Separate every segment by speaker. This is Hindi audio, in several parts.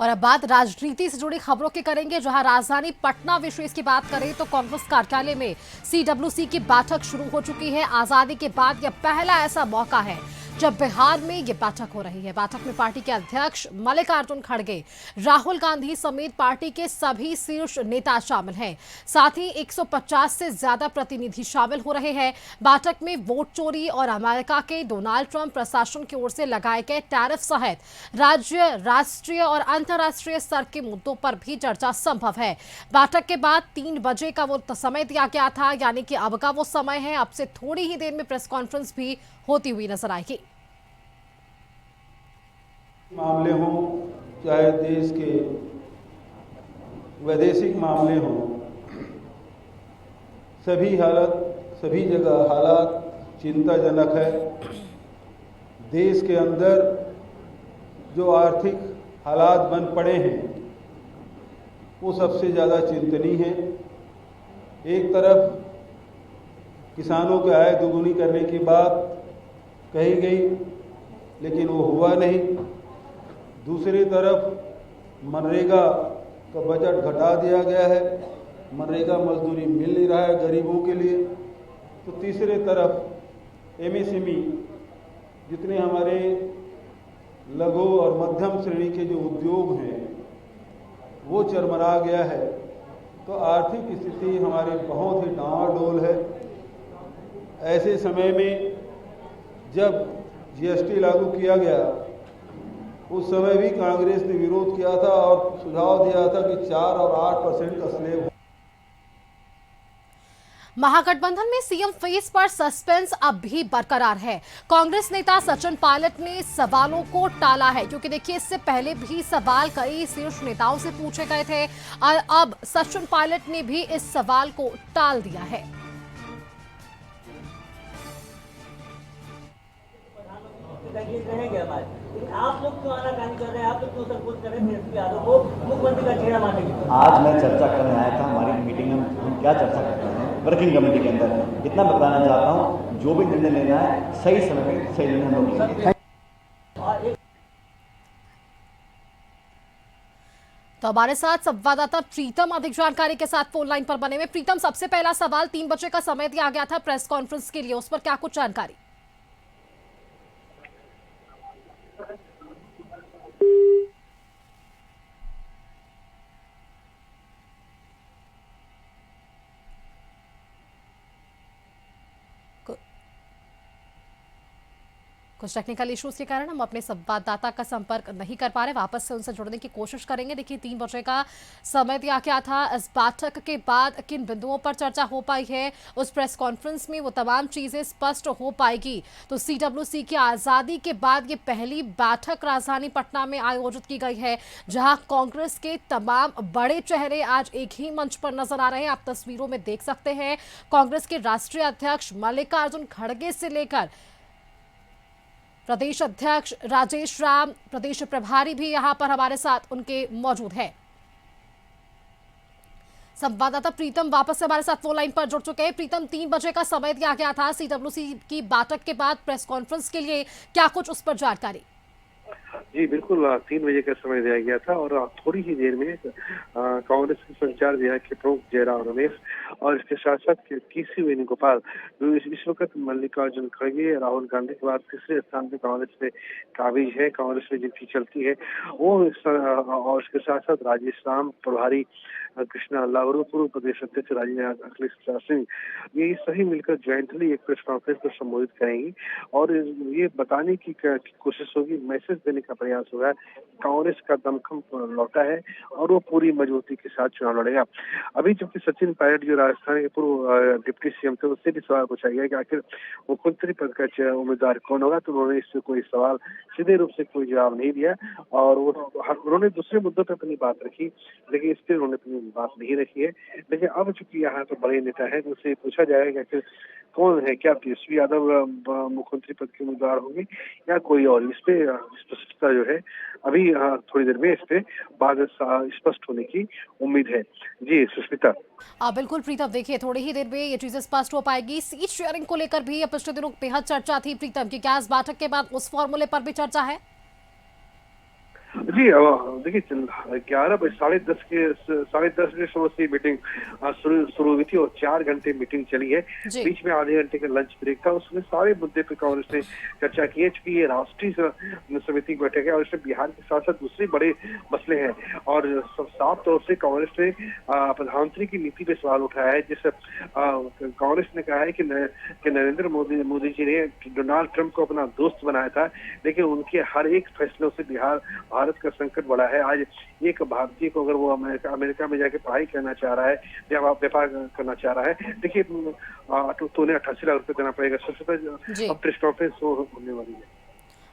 Speaker 1: और अब बात राजनीति से जुड़ी खबरों की करेंगे, जहां राजधानी पटना विशेष की बात करें तो कांग्रेस कार्यालय में सीडब्ल्यूसी की बैठक शुरू हो चुकी है। आजादी के बाद यह पहला ऐसा मौका है जब बिहार में ये बैठक हो रही है। बैठक में पार्टी के अध्यक्ष मल्लिकार्जुन खड़गे, राहुल गांधी समेत पार्टी के सभी शीर्ष नेता शामिल हैं। साथ ही 150 से ज्यादा प्रतिनिधि शामिल हो रहे हैं। बैठक में वोट चोरी और अमेरिका के डोनाल्ड ट्रंप प्रशासन की ओर से लगाए गए टैरिफ सहित राज्य, राष्ट्रीय और अंतर्राष्ट्रीय स्तर के मुद्दों पर भी चर्चा संभव है। बैठक के बाद 3 बजे का वो समय दिया गया था, यानी कि अब का वो समय है। अब से थोड़ी ही देर में प्रेस कॉन्फ्रेंस भी होती हुई नजर आएगी।
Speaker 2: मामले हों, चाहे देश के वैदेशिक मामले हों, सभी जगह हालात चिंताजनक है। देश के अंदर जो आर्थिक हालात बन पड़े हैं वो सबसे ज़्यादा चिंतनीय है। एक तरफ किसानों की आय दोगुनी करने की बात कही गई, लेकिन वो हुआ नहीं। दूसरी तरफ मनरेगा का बजट घटा दिया गया है, मनरेगा मजदूरी मिल नहीं रहा है गरीबों के लिए। तो तीसरे तरफ एमएसएमई, जितने हमारे लघु और मध्यम श्रेणी के जो उद्योग हैं वो चरमरा गया है। तो आर्थिक स्थिति हमारी बहुत ही डामाडोल है। ऐसे समय में जब जीएसटी लागू किया गया, उस समय भी कांग्रेस ने विरोध किया था और सुझाव दिया था कि 4 और 8% का स्लैब।
Speaker 1: महागठबंधन में सीएम फेस पर सस्पेंस अब भी बरकरार है। कांग्रेस नेता सचिन पायलट ने सवालों को टाला है, क्योंकि देखिए इससे पहले भी सवाल कई शीर्ष नेताओं से पूछे गए थे और अब सचिन पायलट ने भी इस सवाल को टाल दिया है।
Speaker 3: आप लोग क्यों आनाकानी कर रहे हैं? आप लोग क्यों सपोर्ट कर रहे हैं तेजस्वी यादव को मुख्यमंत्री का चेहरा मानने की?
Speaker 4: आज मैं चर्चा करने आया था। हमारी मीटिंग में हम क्या चर्चा करते हैं वर्किंग कमेटी के अंदर, इतना बताना चाहता हूँ, जो भी निर्णय लेना है सही समय पे सही निर्णय हम लोग लेंगे।
Speaker 1: तो हमारे साथ संवाददाता प्रीतम अधिक जानकारी के साथ फोन लाइन पर बने हुए। प्रीतम, सबसे पहला सवाल, 3 बजे का समय दिया गया था प्रेस कॉन्फ्रेंस के लिए, उस पर क्या कुछ जानकारी? कुछ टेक्निकल इश्यूज के कारण हम अपने संवाददाता का संपर्क नहीं कर पा रहे। वापस से उनसे जुड़ने की कोशिश करेंगे। देखिए 3 बजे का समय दिया गया था। इस बैठक के बाद किन बिंदुओं पर चर्चा हो पाई है, उस प्रेस कॉन्फ्रेंस में वो तमाम चीजें स्पष्ट हो पाएगी। तो सीडब्ल्यूसी की आजादी के बाद ये पहली बैठक राजधानी पटना में आयोजित की गई है, जहां कांग्रेस के तमाम बड़े चेहरे आज एक ही मंच पर नजर आ रहे हैं। आप तस्वीरों में देख सकते हैं कांग्रेस के राष्ट्रीय अध्यक्ष मल्लिकार्जुन खड़गे से लेकर प्रदेश अध्यक्ष राजेश राम, प्रदेश प्रभारी भी यहां पर हमारे साथ उनके मौजूद है। संवाददाता प्रीतम वापस से हमारे साथ फोन लाइन पर जुड़ चुके हैं। प्रीतम, 3 बजे का समय दिया गया था सीडब्ल्यूसी की बैठक के बाद प्रेस कॉन्फ्रेंस के लिए, क्या कुछ उस पर जानकारी?
Speaker 5: जी बिल्कुल, 3 बजे का समय दिया गया था और थोड़ी ही देर में कांग्रेस के संचार विभाग के प्रमुख जयराम रमेश और इसके साथ साथ केसी वेणुगोपाल, इस वक्त मल्लिकार्जुन खड़गे राहुल गांधी के बाद तीसरे स्थान पर कांग्रेस में काबिज है, कांग्रेस में जिनकी चलती है वो, और इसके साथ साथ राजेश राम, प्रभारी कृष्णा लावरू, पूर्व प्रदेश अध्यक्ष अखिलेश प्रसाद सिंह, ये सभी मिलकर ज्वाइंटली एक प्रेस कॉन्फ्रेंस को संबोधित करेंगी और ये बताने की कोशिश होगी, मैसेज देने का प्रयास होगा, कांग्रेस का दमखम लौटा है और वो पूरी मजबूती के साथ चुनाव लड़ेगा। अभी जबकि सचिन पायलट जो राजस्थान के पूर्व डिप्टी सीएम थे, उससे भी सवाल पूछा गया कि आखिर मुख्यमंत्री पद का उम्मीदवार कौन होगा, तो उन्होंने इससे कोई सवाल सीधे रूप से कोई जवाब नहीं दिया और उन्होंने दूसरे मुद्दों पर अपनी बात रखी, लेकिन इस पर उन्होंने अपनी बात नहीं रखी है। लेकिन अब चूंकि यहाँ तो बड़े नेता है, तो उससे पूछा जाएगा कि आखिर कौन है, क्या तेजस्वी यादव मुख्यमंत्री पद के उम्मीदवार होंगे या कोई और। इस पे स्पष्टता जो है अभी थोड़ी देर में इस पे बाद स्पष्ट होने की उम्मीद है। जी सुष्मिता।
Speaker 1: बिल्कुल प्रीतम, देखिए थोड़ी ही देर में ये चीजें स्पष्ट हो पाएगी। सीट शेयरिंग को लेकर भी पिछले दिनों बेहद चर्चा थी प्रीतम, की क्या इस बैठक के बाद उस फॉर्मूले पर भी चर्चा है?
Speaker 5: जी देखिए 11 साढ़े दस के समय से मीटिंग शुरू हुई थी और 4 घंटे मीटिंग चली है।
Speaker 1: जी।
Speaker 5: बीच में आधे घंटे का लंच ब्रेक था, उसमें सारे मुद्दे पे कांग्रेस ने चर्चा की है। चूंकि ये राष्ट्रीय समिति की बैठक है और इसमें बिहार के साथ साथ दूसरे बड़े मसले हैं और साफ तौर से कांग्रेस ने प्रधानमंत्री की नीति पे सवाल उठाया है। जिस कांग्रेस ने कहा है कि नरेंद्र मोदी जी ने डोनाल्ड ट्रंप को अपना दोस्त बनाया था, लेकिन उनके हर एक फैसलों से भारत का संकट बढ़ा है। आज एक भारतीय को अगर वो अमेरिका में जाके पढ़ाई करना चाह रहा है या व्यापार करना चाह रहा है, देखिए तो उन्हें 88 लाख रुपए देना पड़ेगा। सबसे अब प्रेस कॉन्फ्रेंस होने वाली है।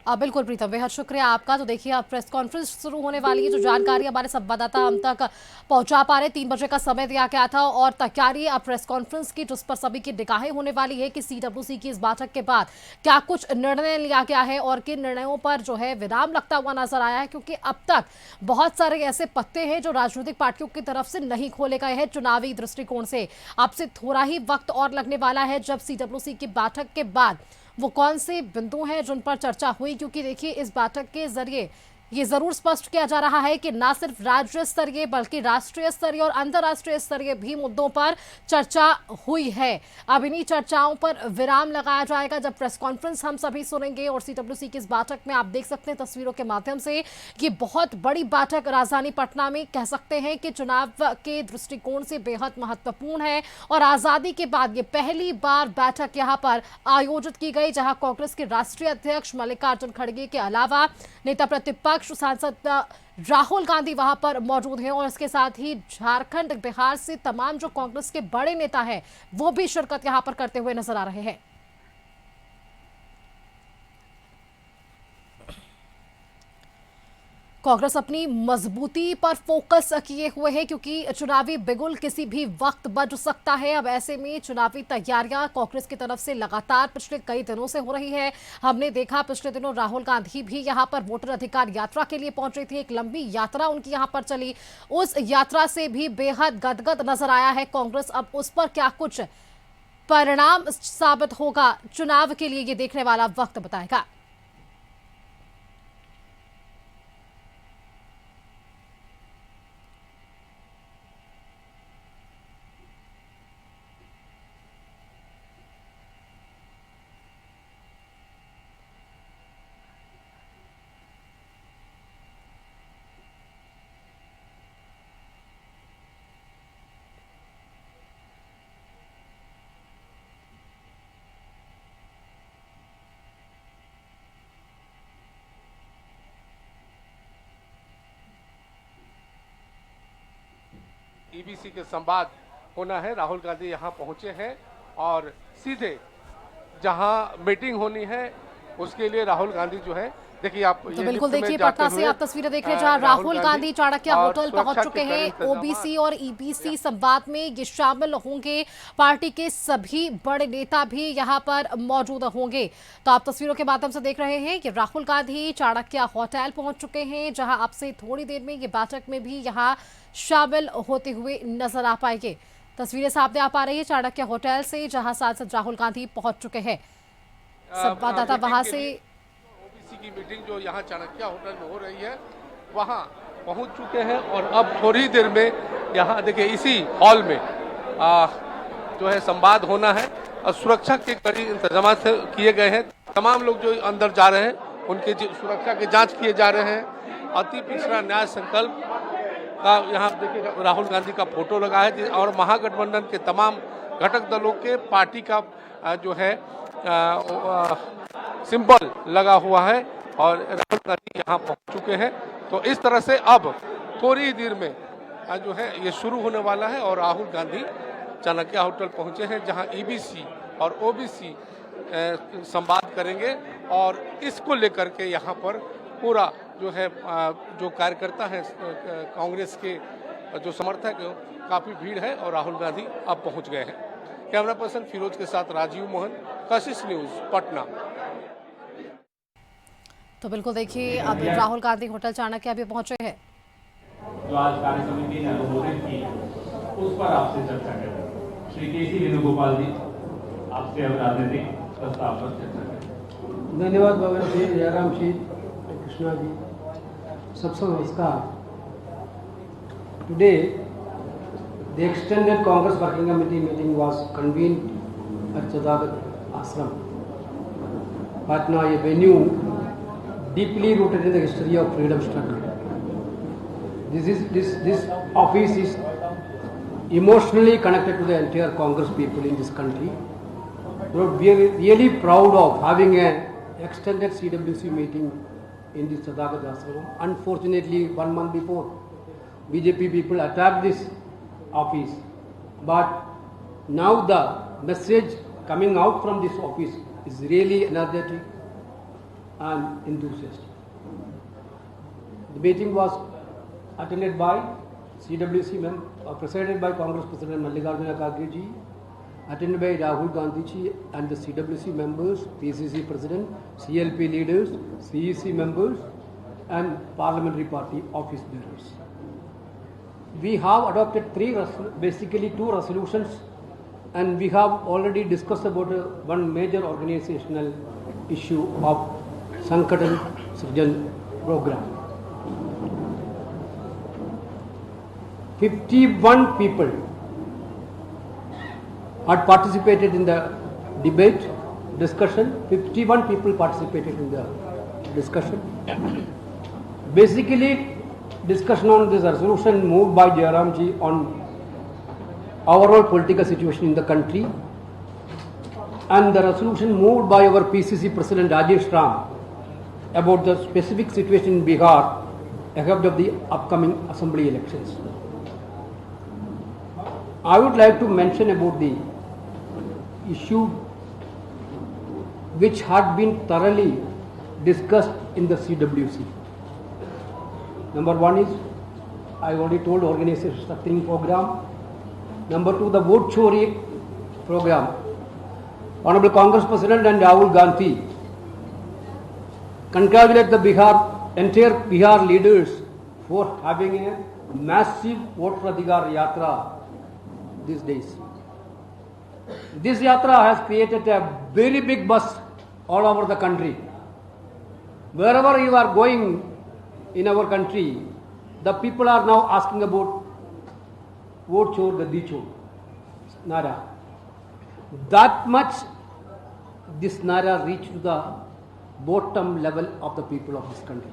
Speaker 1: बिल्कुल प्रीतम, बेहद शुक्रिया आपका। तो देखिए अब प्रेस कॉन्फ्रेंस शुरू होने वाली है, जो जानकारी हमारे संवाददाता हम तक पहुंचा पा रहे। 3 बजे का समय दिया गया था और तैयारी अब प्रेस कॉन्फ्रेंस की, जिस पर सभी की निगाहें होने वाली है कि CWC की इस बैठक के बाद क्या कुछ निर्णय लिया गया है और किन निर्णयों पर जो है विराम लगता हुआ नजर आया है। क्योंकि अब तक बहुत सारे ऐसे पत्ते हैं जो राजनीतिक पार्टियों की तरफ से नहीं खोले गए हैं चुनावी दृष्टिकोण से। अब से थोड़ा ही वक्त और लगने वाला है जब CWC की बैठक के बाद वो कौन से बिंदु हैं जिन पर चर्चा हुई। क्योंकि देखिए इस बैठक के जरिए ये जरूर स्पष्ट किया जा रहा है कि न सिर्फ राज्य स्तरीय बल्कि राष्ट्रीय स्तरीय और अंतर्राष्ट्रीय स्तरीय भी मुद्दों पर चर्चा हुई है। अब इन्हीं चर्चाओं पर विराम लगाया जाएगा जब प्रेस कॉन्फ्रेंस हम सभी सुनेंगे। और CWC की इस बैठक में आप देख सकते हैं तस्वीरों के माध्यम से कि बहुत बड़ी बैठक राजधानी पटना में, कह सकते हैं कि चुनाव के दृष्टिकोण से बेहद महत्वपूर्ण है। और आजादी के बाद ये पहली बार बैठक यहाँ पर आयोजित की गई, जहां कांग्रेस के राष्ट्रीय अध्यक्ष मल्लिकार्जुन खड़गे के अलावा नेता प्रतिपक्ष सांसद राहुल गांधी वहां पर मौजूद हैं। और इसके साथ ही झारखंड, बिहार से तमाम जो कांग्रेस के बड़े नेता हैं वो भी शिरकत यहां पर करते हुए नजर आ रहे हैं। कांग्रेस अपनी मजबूती पर फोकस किए हुए है क्योंकि चुनावी बिगुल किसी भी वक्त बज सकता है। अब ऐसे में चुनावी तैयारियां कांग्रेस की तरफ से लगातार पिछले कई दिनों से हो रही है। हमने देखा पिछले दिनों राहुल गांधी भी यहां पर वोटर अधिकार यात्रा के लिए पहुंचे थे, एक लंबी यात्रा उनकी यहां पर चली। उस यात्रा से भी बेहद गदगद नजर आया है कांग्रेस। अब उस पर क्या कुछ परिणाम साबित होगा चुनाव के लिए, ये देखने वाला वक्त बताएगा।
Speaker 6: EBC के संवाद होना है। राहुल गांधी यहाँ पहुंचे हैं और सीधे जहां मीटिंग होनी है उसके लिए राहुल गांधी जो है, देखिए आप
Speaker 1: तो बिल्कुल देखिए पटना से आप तस्वीरें देख रहे हैं जहां राहुल गांधी चाणक्य होटल पहुंच चुके हैं। OBC और EBC संवाद में ये शामिल होंगे, पार्टी के सभी बड़े नेता भी यहां पर मौजूद होंगे। तो आप तस्वीरों के माध्यम से देख रहे हैं कि राहुल गांधी चाणक्य होटल पहुंच चुके हैं, जहां अब से थोड़ी देर में ये बैठक में भी यहां शामिल होते हुए नजर आ पाएंगे। तस्वीरें सामने आ पा रही है चाणक्य होटल से, जहां सांसद राहुल गांधी पहुंच चुके हैं। संवाददाता वहां से
Speaker 6: OBC की मीटिंग जो यहाँ चाणक्य होटल में हो रही है वहाँ पहुँच चुके हैं और अब थोड़ी देर में यहाँ देखिए इसी हॉल में जो है संवाद होना है। और सुरक्षा के कड़ी इंतजाम किए गए हैं। तमाम लोग जो अंदर जा रहे हैं उनके सुरक्षा के जांच किए जा रहे हैं। अति पिछड़ा न्याय संकल्प का यहाँ देखिए राहुल गांधी का फोटो लगा है और महागठबंधन के तमाम घटक दलों के पार्टी का जो है सिंबल लगा हुआ है और राहुल गांधी यहाँ पहुँच चुके हैं। तो इस तरह से अब थोड़ी देर में जो है ये शुरू होने वाला है और राहुल गांधी चाणक्य होटल पहुँचे हैं जहाँ EBC और OBC संवाद करेंगे। और इसको लेकर के यहाँ पर पूरा जो है जो कार्यकर्ता है कांग्रेस के जो समर्थक काफ़ी भीड़ है और राहुल गांधी अब पहुँच गए हैं। कैमरा पर्सन फिरोज के साथ राजीव मोहन, कशिश न्यूज, पटना।
Speaker 1: तो बिल्कुल देखिए अब राहुल गांधी होटल चाणक्य अभी पहुंचे हैं।
Speaker 7: जो आज कार्य समिति ने अनुमोदित की उस पर आपसे चर्चा करें। श्री KC वेणुगोपाल जी, आपसे अब राजनीतिक प्रस्ताव पर चर्चा करें।
Speaker 8: धन्यवाद भगवान जी, जयराम जी, कृष्णा जी। सबसे नमस्कार. Today, the extended Congress Working Committee meeting was convened at Sadagat Ashram, Patna, a venue deeply rooted in the history of freedom struggle. This office is emotionally connected to the entire Congress people in this country. We are really proud of having an extended CWC meeting in this Sadagat Ashram. Unfortunately, 1 month before, BJP people attacked this office. But now the message coming out from this office is really energetic and enthusiastic. The meeting was attended by CWC presided by Congress President Mallikarjuna Kharge ji, attended by Rahul Gandhi ji and the CWC members, PCC President, CLP leaders, CEC members and parliamentary party office bearers. We have adopted basically two resolutions, and we have already discussed about one major organizational issue of Sankatan Srijan program. 51 people had participated in the debate, discussion. 51 people participated in the discussion. Basically, discussion on this resolution moved by Jairam ji on overall political situation in the country, and the resolution moved by our PCC President Rajesh Ram about the specific situation in Bihar ahead of the upcoming assembly elections. I would like to mention about the issue which had been thoroughly discussed in the CWC. Number one is, I already told, organization structuring program. Number two, the vote chori program. Honorable Congress President and Rahul Gandhi congratulate the entire Bihar leaders for having a massive vote pradhigar yatra these days. This yatra has created a very big buzz all over the country. Wherever you are going in our country, the people are now asking about vote chor, gaddi chor, nara. That much this nara reached to the bottom level of the people of this country.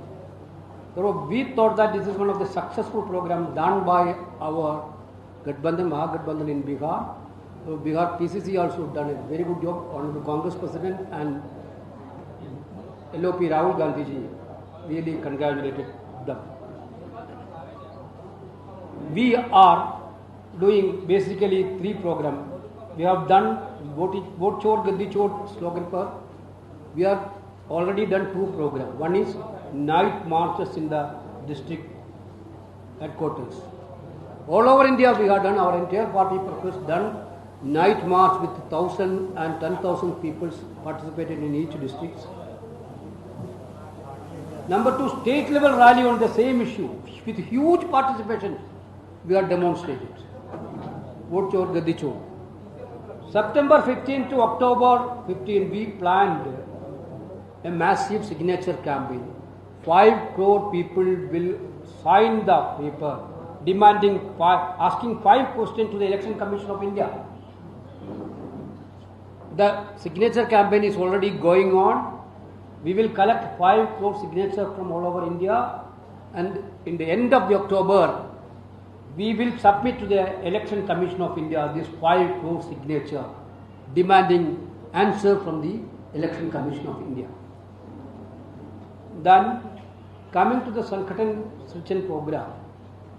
Speaker 8: So we thought that this is one of the successful programs done by our Gadbandhan, Mahagathbandhan in Bihar. So Bihar PCC also done a very good job. Honorable Congress President and LOP Rahul Gandhi ji really congratulated them. We are doing basically three programs. We have done vote chor, gaddi chor slogan per. We have already done two programs. One is night marches in the district headquarters. All over India we have done, our entire party purpose done night march with 1,000 and 10,000 people participated in each district. Number two, state level rally on the same issue with huge participation we are demonstrated. Vote chor, gaddi chor. September 15 to October 15 we planned a massive signature campaign. 5 crore people will sign the paper demanding, asking 5 questions to the Election Commission of India. The signature campaign is already going on. We will collect 5 crore signatures from all over India, and in the end of the October, we will submit to the Election Commission of India this 5 crore signature demanding answer from the Election Commission of India. Then, coming to the Sankatan Srijan program,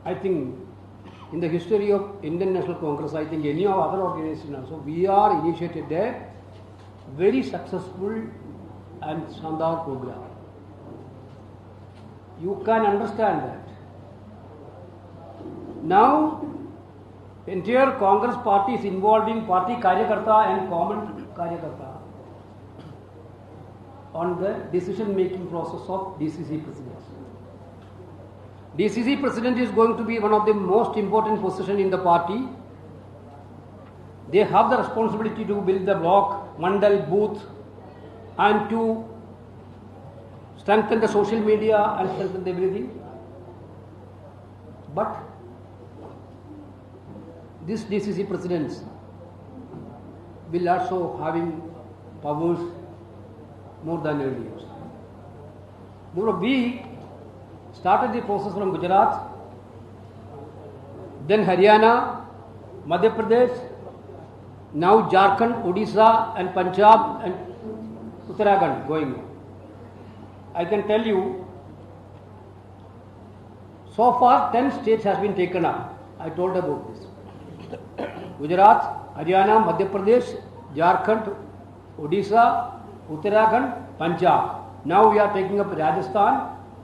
Speaker 8: I think in the history of Indian National Congress, I think any of other organizations also, we are initiated a very successful and Shandar program. You can understand that. Now, entire Congress party is involved in party Karyakarta and common Karyakarta on the decision-making process of DCC President. DCC President is going to be one of the most important positions in the party. They have the responsibility to build the block, mandal, booth, and to strengthen the social media and strengthen everything. but this DCC presidents will also having powers more than earlier. We started the process from Gujarat, then Haryana, Madhya Pradesh, now Jharkhand, Odisha and Punjab and Uttarakhand going on. I can tell you, so far 10 states has been taken up. I told about this. Gujarat, Haryana, Madhya Pradesh, Jharkhand, Odisha, Uttarakhand, Punjab. Now we are taking up Rajasthan,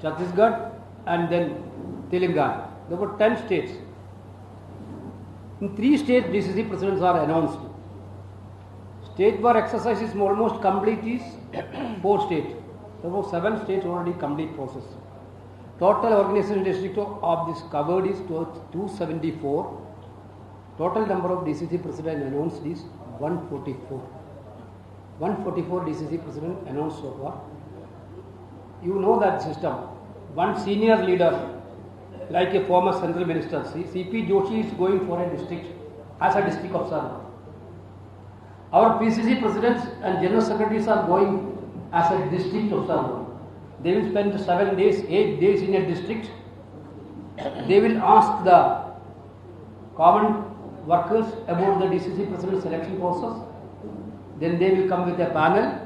Speaker 8: Chhattisgarh and then Telangana. There were 10 states. In 3 states, DCC presidents are announced. State war exercise is almost complete is 4 states. There were 7 states already complete process. Total organization district of this covered is 274. Total number of DCC presidents announced is 144. 144 DCC president announced so far. You know that system. One senior leader, like a former central minister, CP Joshi is going for a district as a district observer. Our PCC presidents and general secretaries are going as a district observer. They will spend 7 days, 8 days in a district. They will ask the common workers about the DCC president selection process. Then they will come with a panel.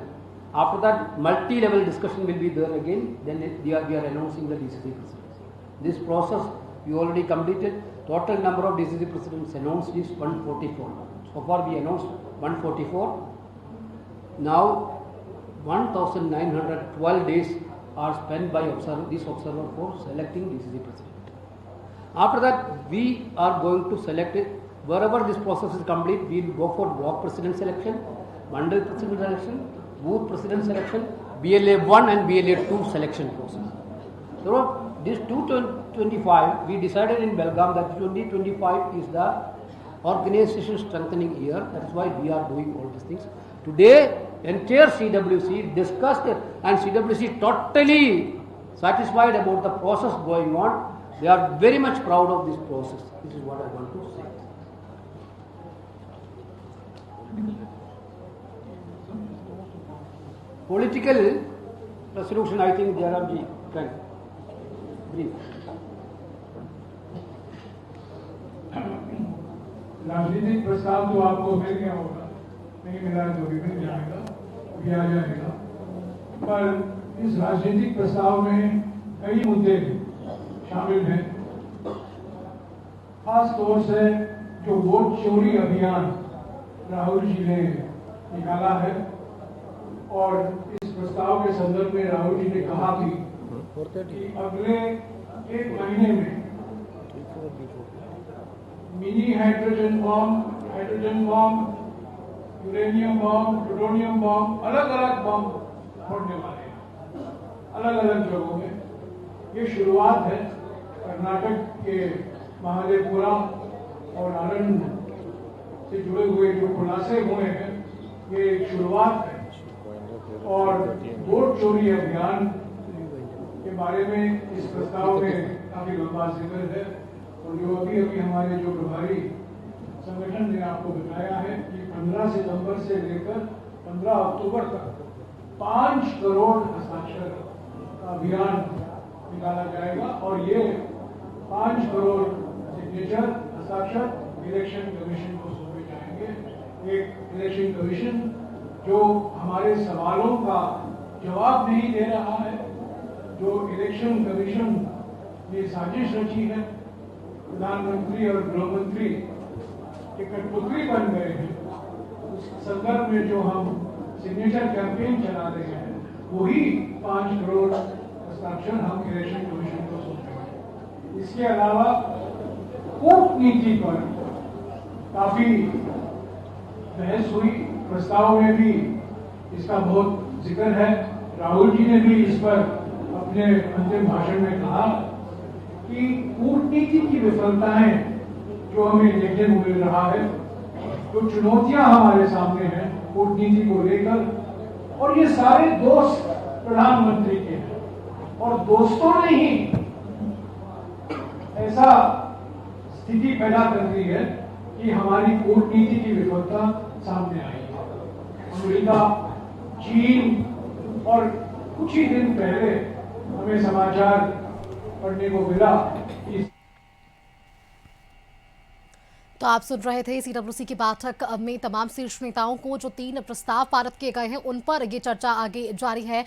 Speaker 8: After that, multi-level discussion will be there again. Then we are announcing the DCC presidents. This process we already completed. Total number of DCC presidents announced is 144. So far we announced 144. Now 1912 days are spent by this observer for selecting DCC president. After that, we are going to select it. Wherever this process is complete, we will go for block president selection, mandal president selection, booth president selection, BLA 1 and BLA 2 selection process. So this 2025, we decided in Belgaum that 2025 is the organization strengthening year. That is why we are doing all these things. Today, entire CWC discussed it, and CWC totally satisfied about the process going on. They are very much proud of this process. This is what I want to say. Political resolution, I think Jairamji can brief.
Speaker 9: राजनीतिक प्रस्ताव तो आपको मिल गया होगा, नहीं मिला तो भी मिल जाएगा, अभी आ जाएगा। पर इस राजनीतिक प्रस्ताव में कई मुद्दे शामिल हैं। खास तौर से जो वोट चोरी अभियान राहुल जी ने निकाला है, और इस प्रस्ताव के संदर्भ में राहुल जी ने कहा भी कि अगले 1 महीने में मिनी हाइड्रोजन बम, यूरेनियम बम, प्लूटोनियम बम, अलग अलग बम फोड़ने वाले हैं अलग अलग जगहों में। ये शुरुआत है। कर्नाटक के महादेवपुरा और आनंद से जुड़े हुए जो खुलासे हुए हैं, ये एक शुरुआत है। और वोट चोरी अभियान के बारे में इस प्रस्ताव में काफी लंबा जिक्र है, और जो अभी हमारे जो प्रभारी संगठन ने आपको बताया है कि 15 सितंबर से लेकर 15 अक्टूबर तक 5 करोड़ हस्ताक्षर का अभियान निकाला जाएगा, और ये 5 करोड़ सिग्नेचर हस्ताक्षर इलेक्शन कमीशन को सौंपे जाएंगे। एक इलेक्शन कमीशन जो हमारे सवालों का जवाब नहीं दे रहा है, जो इलेक्शन कमीशन ने साजिश रची है, प्रधानमंत्री और गृह मंत्री एक कठपुतली बन गए हैं। उस संदर्भ में जो हम सिग्नेचर कैंपेन चला रहे हैं, वही 5 करोड़ हस्ताक्षर हम इलेक्शन कमीशन को सौंपेंगे। इसके अलावा कूटनीति पर काफी बहस हुई। प्रस्ताव में भी इसका बहुत जिक्र है। राहुल जी ने भी इस पर अपने अंतिम भाषण में कहा कि कूटनीति की विफलताएं जो हमें देखने को मिल रहा है, जो चुनौतियां हमारे सामने हैं कूटनीति को लेकर, और ये सारे दोस्त प्रधानमंत्री के हैं, और दोस्तों ने ही ऐसा ऐसा स्थिति पैदा कर दी है कि हमारी कूटनीति की विफलता सामने आई है। अमेरिका, चीन और कुछ ही दिन पहले हमें समाचार पढ़ने को मिला कि
Speaker 1: तो आप सुन रहे थे सीडब्ल्यूसी की बैठक में तमाम शीर्ष नेताओं को जो 3 प्रस्ताव पारित किए गए हैं उन पर ये चर्चा आगे जारी है।